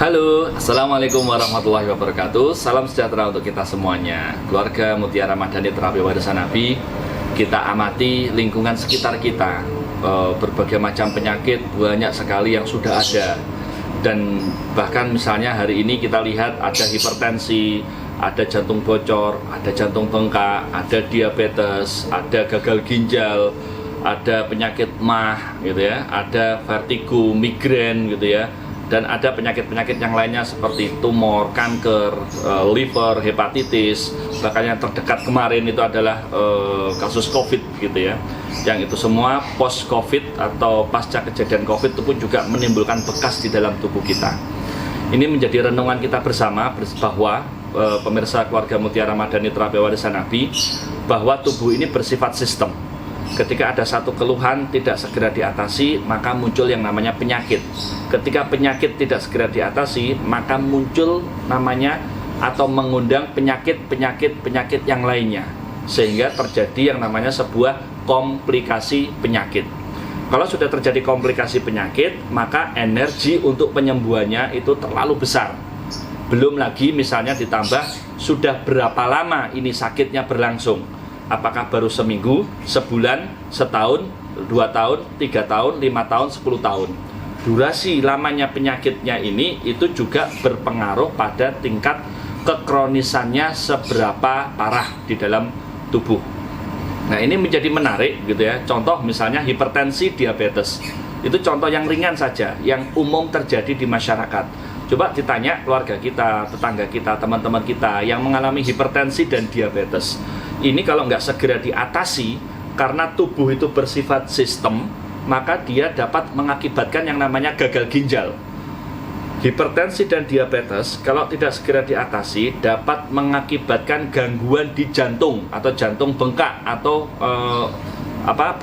Halo, Assalamualaikum warahmatullahi wabarakatuh. Salam sejahtera untuk kita semuanya. Keluarga Mutiara Madani Terapi Warisan Nabi, kita amati lingkungan sekitar kita. Berbagai macam penyakit banyak sekali yang sudah ada. Dan bahkan misalnya hari ini kita lihat ada hipertensi, ada jantung bocor, ada jantung bengkak, ada diabetes, ada gagal ginjal, ada penyakit MAH gitu ya, ada vertigo, migrain gitu ya. Dan ada penyakit-penyakit yang lainnya seperti tumor, kanker, liver, hepatitis. Bahkan yang terdekat kemarin itu adalah kasus COVID gitu ya. Yang itu semua post-COVID atau pasca kejadian COVID itu pun juga menimbulkan bekas di dalam tubuh kita. Ini menjadi renungan kita bersama bahwa pemirsa keluarga Mutiara Madani Terapi Warisan Nabi, bahwa tubuh ini bersifat sistem. Ketika ada satu keluhan tidak segera diatasi, maka muncul yang namanya penyakit. Ketika penyakit tidak segera diatasi, maka muncul namanya atau mengundang penyakit yang lainnya. Sehingga terjadi yang namanya sebuah komplikasi penyakit. Kalau sudah terjadi komplikasi penyakit, maka energi untuk penyembuhannya itu terlalu besar. Belum lagi misalnya ditambah sudah berapa lama ini sakitnya berlangsung. Apakah baru seminggu, sebulan, setahun, 2 tahun, 3 tahun, 5 tahun, 10 tahun. Durasi lamanya penyakitnya ini itu juga berpengaruh pada tingkat kekronisannya seberapa parah di dalam tubuh. Nah, ini menjadi menarik gitu ya. Contoh misalnya hipertensi, diabetes. Itu contoh yang ringan saja, yang umum terjadi di masyarakat. Coba ditanya keluarga kita, tetangga kita, teman-teman kita yang mengalami hipertensi dan diabetes. Ini kalau nggak segera diatasi, karena tubuh itu bersifat sistem, maka dia dapat mengakibatkan yang namanya gagal ginjal. Hipertensi dan diabetes kalau tidak segera diatasi dapat mengakibatkan gangguan di jantung atau jantung bengkak atau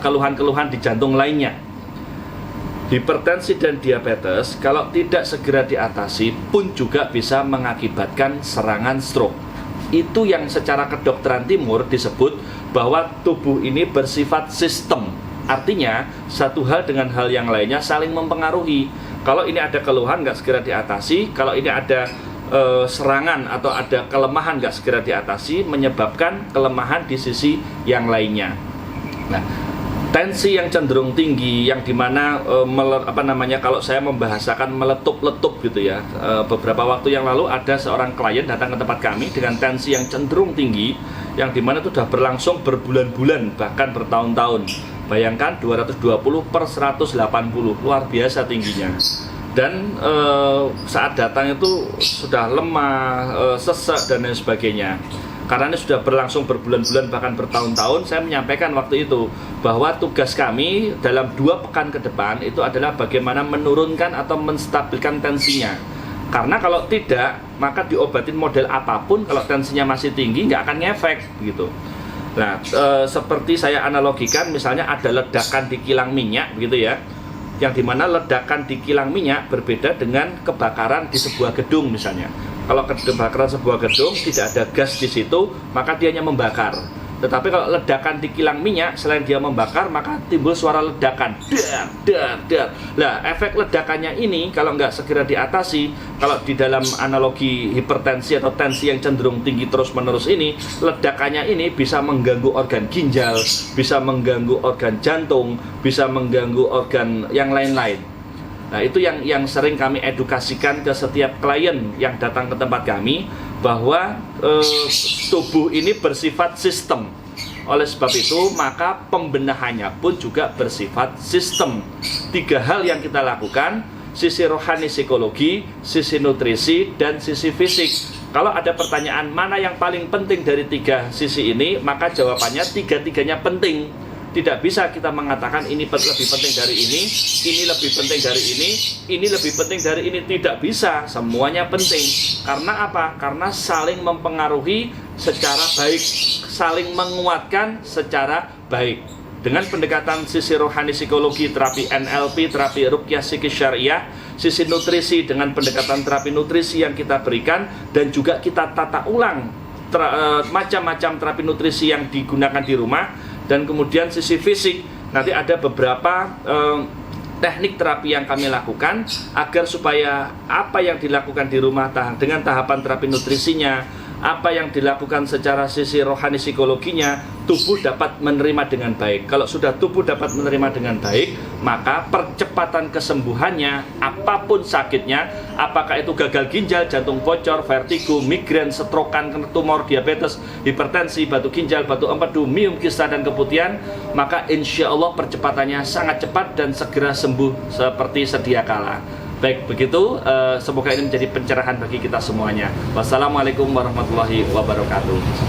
keluhan-keluhan di jantung lainnya. Hipertensi dan diabetes kalau tidak segera diatasi pun juga bisa mengakibatkan serangan stroke. Itu yang secara kedokteran timur disebut bahwa tubuh ini bersifat sistem. Artinya satu hal dengan hal yang lainnya saling mempengaruhi. Kalau ini ada keluhan nggak segera diatasi, kalau ini ada serangan atau ada kelemahan nggak segera diatasi, menyebabkan kelemahan di sisi yang lainnya. Nah, tensi yang cenderung tinggi, yang dimana kalau saya membahasakan meletup-letup gitu ya. Beberapa waktu yang lalu ada seorang klien datang ke tempat kami dengan tensi yang cenderung tinggi, yang dimana itu sudah berlangsung berbulan-bulan bahkan bertahun-tahun. Bayangkan 220/180, luar biasa tingginya. Dan saat datang itu sudah lemah, sesek dan lain sebagainya. Karena ini sudah berlangsung berbulan-bulan bahkan bertahun-tahun, saya menyampaikan waktu itu bahwa tugas kami dalam 2 pekan ke depan itu adalah bagaimana menurunkan atau menstabilkan tensinya. Karena kalau tidak, maka diobatin model apapun kalau tensinya masih tinggi nggak akan ngefek gitu. Nah, seperti saya analogikan, misalnya ada ledakan di kilang minyak gitu ya, yang dimana ledakan di kilang minyak berbeda dengan kebakaran di sebuah gedung misalnya. Kalau kebakaran sebuah gedung tidak ada gas di situ, maka dia hanya membakar. Tetapi kalau ledakan di kilang minyak, selain dia membakar, maka timbul suara ledakan. Dar, dar, dar. Nah, efek ledakannya ini kalau nggak segera diatasi, kalau di dalam analogi hipertensi atau tensi yang cenderung tinggi terus-menerus ini, ledakannya ini bisa mengganggu organ ginjal, bisa mengganggu organ jantung, bisa mengganggu organ yang lain-lain. Nah, itu yang sering kami edukasikan ke setiap klien yang datang ke tempat kami, bahwa tubuh ini bersifat sistem. Oleh sebab itu, maka pembenahannya pun juga bersifat sistem. 3 hal yang kita lakukan, sisi rohani psikologi, sisi nutrisi, dan sisi fisik. Kalau ada pertanyaan mana yang paling penting dari 3 sisi ini, maka jawabannya 3-tiganya penting. Tidak bisa kita mengatakan ini lebih penting dari ini lebih penting dari ini lebih penting dari ini. Tidak bisa, semuanya penting. Karena apa? Karena saling mempengaruhi secara baik, saling menguatkan secara baik. Dengan pendekatan sisi rohani psikologi, terapi NLP, terapi ruqyah psikis syariah, sisi nutrisi dengan pendekatan terapi nutrisi yang kita berikan, dan juga kita tata ulang macam-macam terapi nutrisi yang digunakan di rumah. Dan kemudian sisi fisik, nanti ada beberapa teknik terapi yang kami lakukan agar supaya apa yang dilakukan di rumah dengan tahapan terapi nutrisinya, apa yang dilakukan secara sisi rohani psikologinya, tubuh dapat menerima dengan baik. Kalau sudah tubuh dapat menerima dengan baik, maka percepatan kesembuhannya, apapun sakitnya, apakah itu gagal ginjal, jantung bocor, vertigo, migrain, strokan, tumor, diabetes, hipertensi, batu ginjal, batu empedu, miom, kista, dan keputihan, maka insya Allah percepatannya sangat cepat dan segera sembuh seperti sedia kala. Baik, begitu, semoga ini menjadi pencerahan bagi kita semuanya. Wassalamualaikum warahmatullahi wabarakatuh.